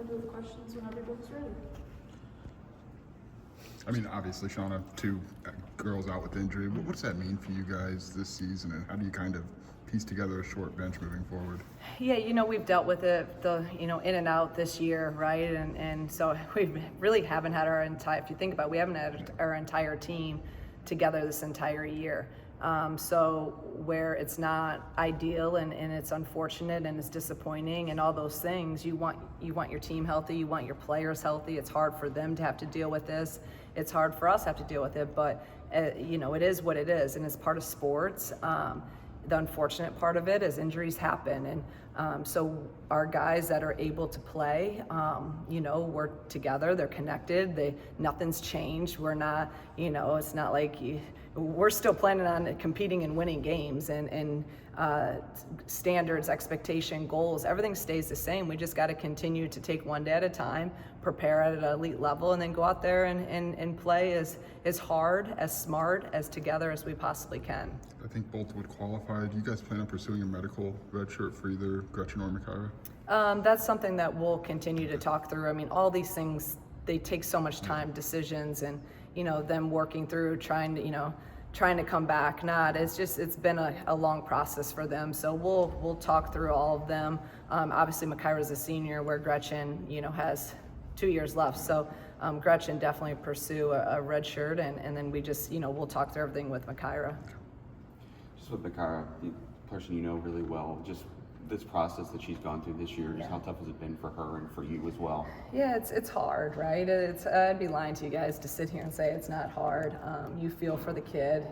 to with questions when everyone's ready. I mean, obviously, Shauna, 2 girls out with injury. What's that mean for you guys this season, and how do you kind of piece together a short bench moving forward? Yeah, we've dealt with it, in and out this year, right? And so we really haven't had if you think about it, we haven't had our entire team together this entire year. So where it's not ideal and it's unfortunate and it's disappointing and all those things, you want your team healthy, you want your players healthy. It's hard for them to have to deal with this. It's hard for us to have to deal with it, but it is what it is, and it's part of sports. The unfortunate part of it is injuries happen, and so our guys that are able to play, we're together, they're connected, nothing's changed. We're not, it's not like we're still planning on competing and winning games, and standards, expectation, goals, everything stays the same. We just got to continue to take one day at a time, prepare at an elite level, and then go out there and play as hard, as smart, as together as we possibly can. I think both would qualify. Do you guys plan on pursuing a medical red shirt for either Gretchen or Makira? That's something that we'll continue to talk through. I mean, all these things, they take so much time, decisions, and them working through, trying to come back. It's been a long process for them. So we'll talk through all of them. Obviously, Makira's a senior, where Gretchen, has 2 years left. So Gretchen definitely pursue a red shirt, and then we just, we'll talk through everything with Makira. Just with Makira, the person you know really well, just this process that she's gone through this year, just how tough has it been for her and for you as well? Yeah, it's hard, right? I'd be lying to you guys to sit here and say it's not hard. You feel for the kid.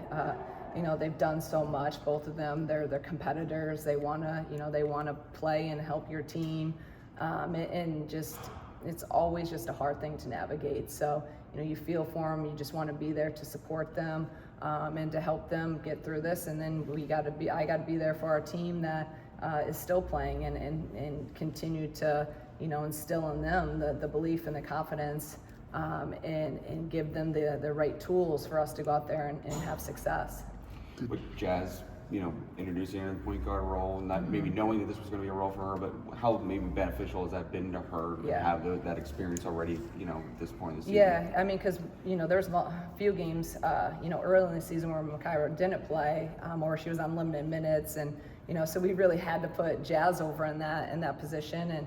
They've done so much, both of them. They're competitors. They wanna play and help your team, and just it's always just a hard thing to navigate. So you feel for them. You just want to be there to support them, and to help them get through this. And then I got to be there for our team that is still playing and continue to instill in them the belief and the confidence, and give them the right tools for us to go out there and have success. With Jazz, introducing her in the point guard role, and not maybe knowing that this was going to be a role for her, but how maybe beneficial has that been to her to have that experience already, at this point in the season? Yeah, I mean, because, there's a few games, early in the season where Makira didn't play, or she was on limited minutes, and, so we really had to put Jazz over in that position. And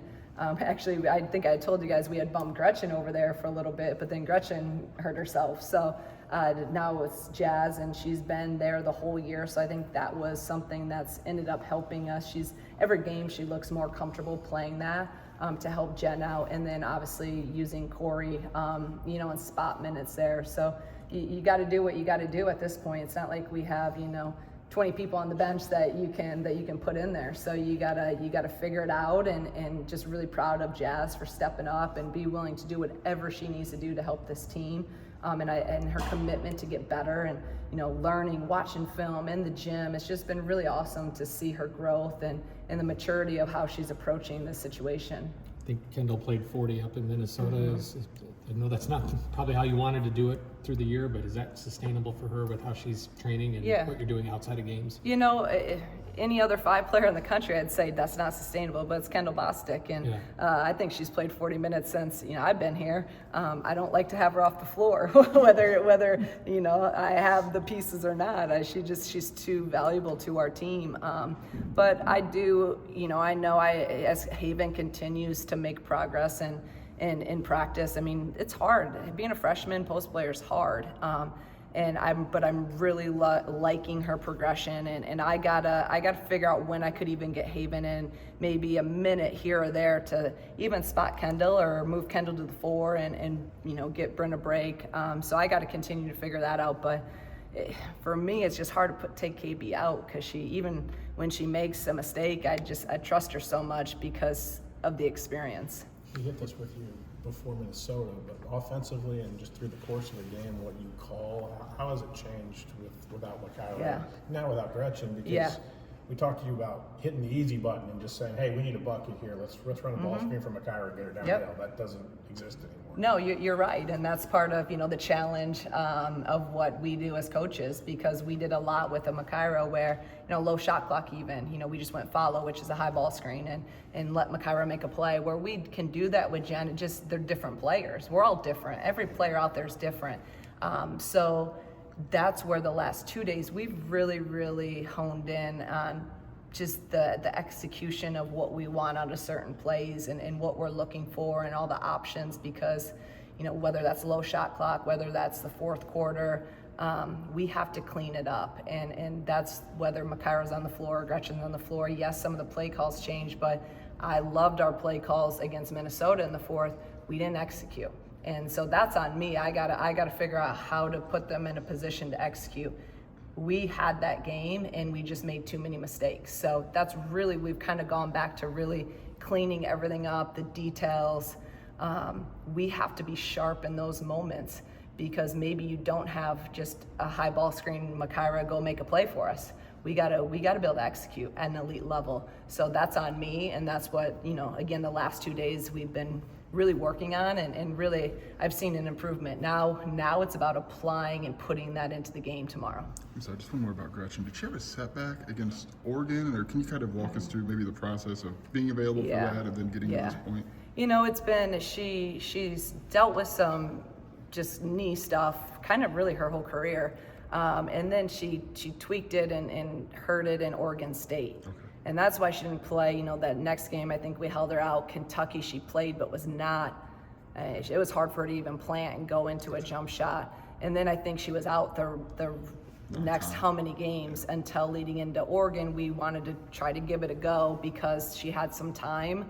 actually, I think I told you guys we had bumped Gretchen over there for a little bit, but then Gretchen hurt herself. So now it's Jazz, and she's been there the whole year. So I think that was something that's ended up helping us. Every game she looks more comfortable playing that, to help Jen out. And then obviously using Corey, in spot minutes there. So you got to do what you got to do at this point. It's not like we have, 20 people on the bench that you can put in there. So you gotta figure it out, and just really proud of Jazz for stepping up and be willing to do whatever she needs to do to help this team. And her commitment to get better, and learning, watching film in the gym. It's just been really awesome to see her growth and the maturity of how she's approaching this situation. I think Kendall played 40 up in Minnesota. I know that's not probably how you wanted to do it through the year, but is that sustainable for her with how she's training and what you're doing outside of games? Any other 5 player in the country, I'd say that's not sustainable, but it's Kendall Bostic, and I think she's played 40 minutes since I've been here. I don't like to have her off the floor, whether I have the pieces or not. She's too valuable to our team. But I do, I know as Haven continues to make progress and in practice. I mean, it's hard. Being a freshman post player is hard. But I'm really liking her progression, and I gotta figure out when I could even get Haven in maybe a minute here or there to even spot Kendall or move Kendall to the 4 and get Bryn a break. So I got to continue to figure that out. But for me, it's just hard to take KB out, because even when she makes a mistake, I trust her so much because of the experience. You hit this with you before Minnesota, but offensively and just through the course of the game, what you call, how has it changed without Makira? Yeah. Now without Gretchen, because we talked to you about hitting the easy button and just saying, hey, we need a bucket here. Let's run a ball screen from Makira and get her downhill. That doesn't exist anymore. No, you're right, and that's part of the challenge of what we do as coaches, because we did a lot with the Makira where low shot clock even we just went follow, which is a high ball screen, and let Makira make a play. Where we can do that with Jen, just they're different players. We're all different. Every player out there is different. So that's where the last 2 days we've really honed in on just the execution of what we want out of certain plays and what we're looking for and all the options, because whether that's low shot clock, whether that's the fourth quarter, we have to clean it up, and that's whether Makira's on the floor or Gretchen's on the floor. Yes, some of the play calls changed, but I loved our play calls against Minnesota in the fourth. We didn't execute. And so that's on me. I gotta figure out how to put them in a position to execute. We had that game and we just made too many mistakes. So that's really, we've kind of gone back to really cleaning everything up, the details. We have to be sharp in those moments, because maybe you don't have just a high ball screen, Makira, go make a play for us. We gotta be able to execute at an elite level. So that's on me, and that's what, again, the last 2 days we've been really working on, and really I've seen an improvement. Now it's about applying and putting that into the game tomorrow. I'm sorry, just one more about Gretchen. Did she have a setback against Oregon, or can you kind of walk us through maybe the process of being available for that and then getting to this point? It's been, she's dealt with some just knee stuff kind of really her whole career, and then she tweaked it and hurt it in Oregon State. Okay. And that's why she didn't play. That next game, I think we held her out. Kentucky, she played, but was not. It was hard for her to even plant and go into a jump shot. And then I think she was out the next how many games until leading into Oregon. We wanted to try to give it a go because she had some time.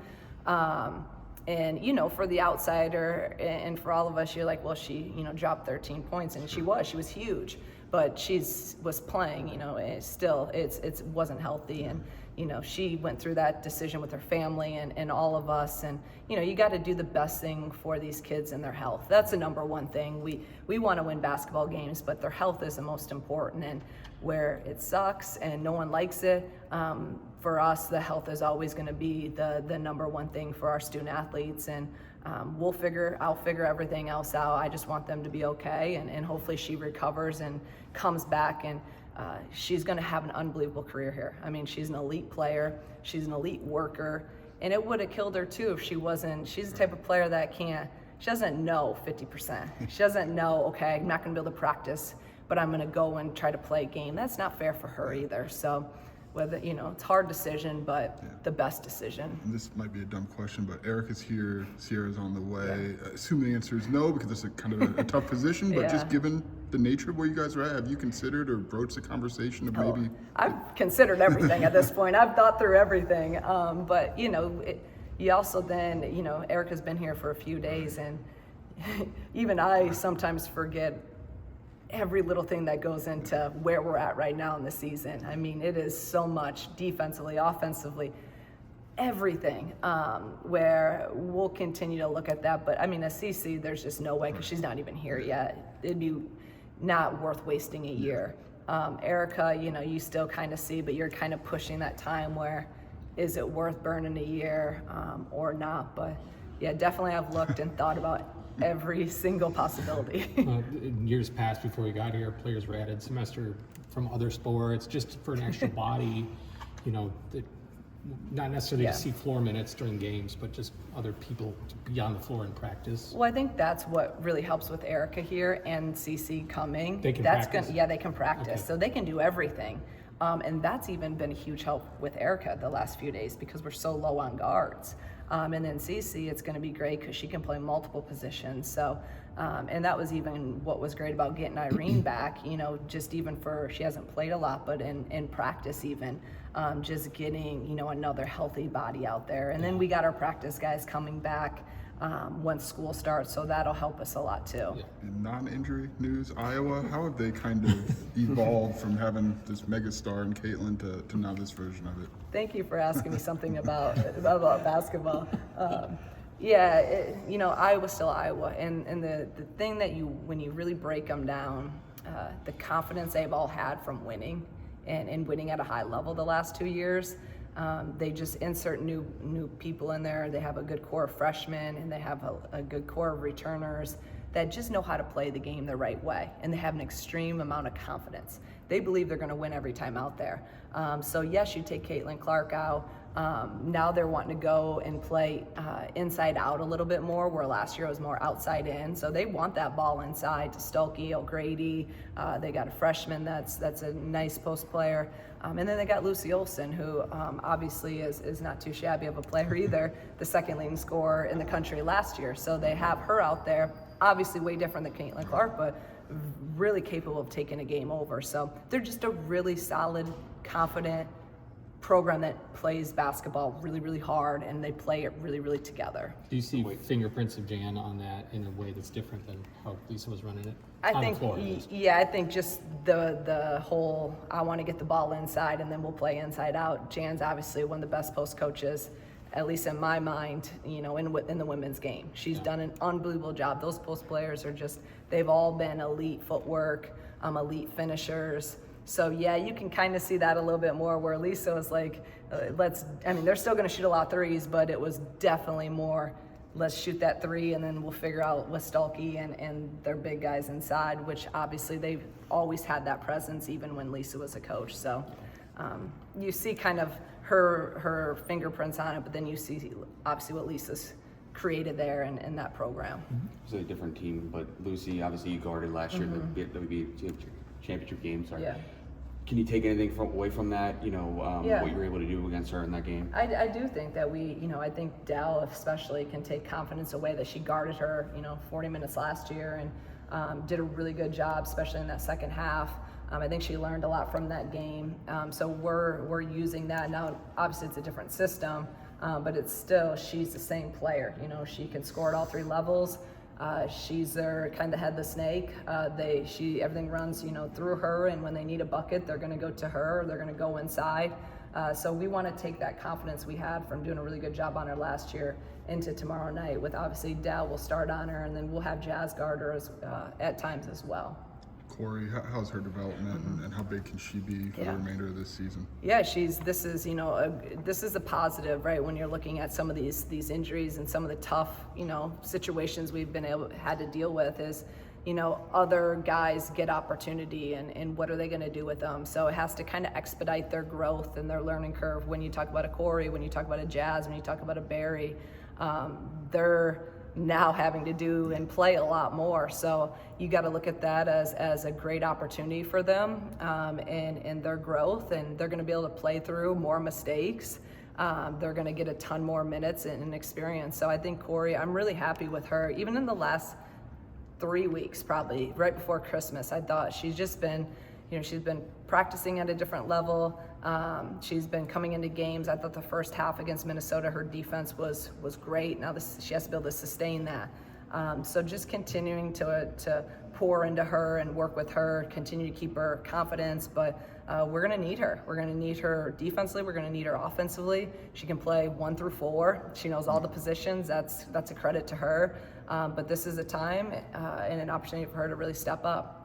And for the outsider and for all of us, you're like, well, she dropped 13 points, and she was huge, but was playing. It wasn't healthy, and she went through that decision with her family and all of us, and you got to do the best thing for these kids and their health. That's the number one thing. We want to win basketball games, but their health is the most important. And where it sucks and no one likes it, for us, the health is always going to be the number one thing for our student athletes, and I'll figure everything else out. I just want them to be okay, and hopefully she recovers and comes back, and she's going to have an unbelievable career here. I mean, she's an elite player, she's an elite worker, and it would have killed her too if she wasn't. She's the type of player that she doesn't know 50%. She doesn't know, okay, I'm not going to be able to practice, but I'm going to go and try to play a game. That's not fair for her either. So whether, it's a hard decision, but the best decision. And this might be a dumb question, but Erica's here, Sierra's on the way. Assume the answer is no, because it's a kind of a tough position, but just given the nature of where you guys are at, have you considered or broached the conversation of maybe? I've considered everything at this point. I've thought through everything, but you also then, Erica's been here for a few days, and even I sometimes forget every little thing that goes into where we're at right now in the season. I mean, it is so much defensively, offensively, everything, where we'll continue to look at that. But I mean, a CC, there's just no way, because she's not even here yet. It'd be not worth wasting a year. Erica, you still kind of see, but you're kind of pushing that time where, is it worth burning a year or not? But yeah, definitely I've looked and thought about every single possibility. In years past, before we got here, players were added semester from other sports just for an extra body, not necessarily to see floor minutes during games, but just other people to be on the floor in practice. Well, I think that's what really helps with Erica here and CC coming. They can practice? They can practice. Okay. So they can do everything. And that's even been a huge help with Erica the last few days, because we're so low on guards. And then CC, it's going to be great because she can play multiple positions. So, and that was even what was great about getting Irene back, just even she hasn't played a lot, but in practice even, just getting, another healthy body out there. And then we got our practice guys coming back once school starts, so that'll help us a lot too. In non-injury news, Iowa, how have they kind of evolved from having this megastar in Caitlin to now this version of it? Thank you for asking me something about basketball. Iowa's still Iowa, and the thing that when you really break them down, the confidence they've all had from winning, and winning at a high level the last 2 years. They just insert new people in there. They have a good core of freshmen, and they have a good core of returners that just know how to play the game the right way, and they have an extreme amount of confidence. They believe they're going to win every time out there. So yes, you take Caitlin Clark out. Now they're wanting to go and play inside out a little bit more, where last year it was more outside in. So they want that ball inside to Stolke, O'Grady. They got a freshman that's a nice post player. And then they got Lucy Olson, who obviously is not too shabby of a player either, the second leading scorer in the country last year. So they have her out there, obviously way different than Caitlin Clark, but really capable of taking a game over. So they're just a really solid, confident program that plays basketball really, really hard, and they play it really, really together. Do you see fingerprints of Jan on that in a way that's different than how Lisa was running it? I think just the whole, I want to get the ball inside and then we'll play inside out. Jan's obviously one of the best post coaches, at least in my mind, in the women's game. She's done an unbelievable job. Those post players are just, they've all been elite footwork, elite finishers. So yeah, you can kind of see that a little bit more, where Lisa was like, they're still going to shoot a lot of threes, but it was definitely more, let's shoot that three and then we'll figure out with Stolke and their big guys inside, which obviously they've always had that presence even when Lisa was a coach. So you see kind of her fingerprints on it, but then you see obviously what Lisa's created there in that program. It's a different team, but Lucy, obviously you guarded last year in the WBB championship game. Sorry. Yeah. Can you take anything away from that? What you were able to do against her in that game? I do think that I think Dell especially can take confidence away that she guarded her, 40 minutes last year and did a really good job, especially in that second half. I think she learned a lot from that game. So we're using that now. Obviously, it's a different system, but it's still, she's the same player. She can score at all three levels. She's their kind of head the snake. Everything runs, through her, and when they need a bucket, they're going to go to her. Or they're going to go inside. So we want to take that confidence we had from doing a really good job on her last year into tomorrow night. With obviously Dell will start on her, and then we'll have Jazz guard her at times as well. Corey, how's her development, and how big can she be for the remainder of this season? Yeah, this is a positive, right? When you're looking at some of these injuries and some of the tough, situations we've had to deal with, is, other guys get opportunity, and what are they going to do with them? So it has to kind of expedite their growth and their learning curve. When you talk about a Corey, when you talk about a Jazz, when you talk about a Barry, they're now having to do and play a lot more. So you got to look at that as a great opportunity for them and their growth, and they're going to be able to play through more mistakes. They're going to get a ton more minutes and experience. So I think Corey, I'm really happy with her. Even in the last 3 weeks, probably right before Christmas, I thought she's just been, she's been practicing at a different level. She's been coming into games. I thought the first half against Minnesota, her defense was great. Now she has to be able to sustain that. So just continuing to pour into her and work with her, continue to keep her confidence. But we're going to need her. We're going to need her defensively. We're going to need her offensively. She can play 1 through 4. She knows all the positions. That's a credit to her. But this is a time and an opportunity for her to really step up.